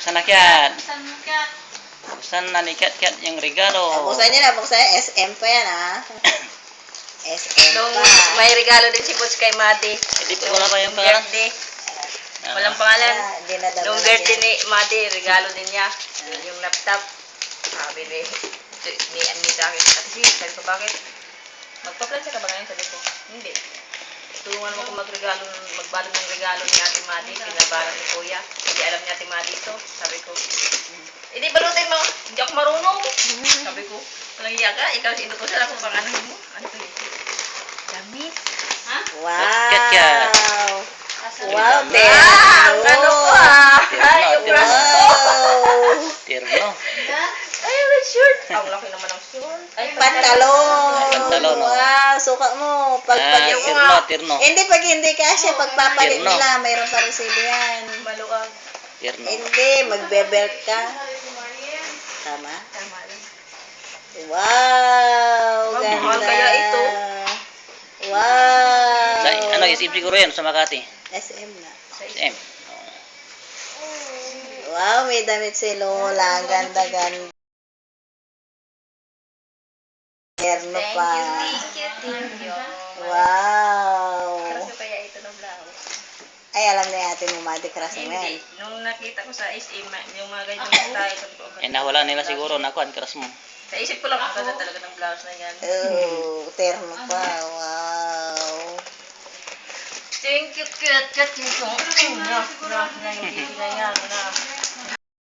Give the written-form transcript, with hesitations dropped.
Buksan na Kiat. Buksan na ni Kiat yung regalo. Buksan niya na, buksan niya. SM pa yan, ha? SM Nung pa. may regalo din si Butch kay Madi. Hindi pa wala pa yung pangalan. Birthday. Walang pangalan. Dinadala Nung na birthday yan. ni Madi, regalo din niya. Yung laptop. Sabi ni Anita akin. At sabi ko, bakit? Magpa-plancha ka ba ngayon? Sabi ko, hindi. Tulungan mo kung magbalon ng regalo ni Ate Madi. Pinabaran ni Kuya. Hindi alam ni Ate Madi ito. Sabi ko, hindi balutin mo. Hindi ako marunong. Sabi ko, walang iya ka. Ikaw si ko sa ako pang ano mo. Ano to yun? Damit. Ha? Kiat. Wow, Wow, Teo. Ang ano ko ah. Yung braso ko. Wow. Tierno. Ay, may shirt. Ang laki naman ng shirt. Ay, Pantalon. Pantalon, oh. Wow, suka mo. Tierno. Hindi, pag hindi kasi, pagpapalit Tierno. nila, mayroon pa resibo yan. Maluwag. Tierno. Hindi, magbe-belt ka. Tama? Tama lang. Wow, Wow, ganda. mahal kaya ito. Wow. Ano, isip siguro yan sa Makati. SM na. SM. Wow, may damit si Lola. Ang ganda-ganda. Terno pa. Thank you. Wow. Kasi kaya ito ng blouse. Ay, alam na natin mo, Madi Crush mo Hindi. yan. Nung nakita ko sa SM, yung mga ganyan style, sabi ko, Eh, nawala nila siguro. Naku, ang keras mo. sa isip ko lang, ang ganda talaga ng blouse na yan. Oh, terno pa. Wow. Thank you, Kat. Kat, yung yung bibigay yan.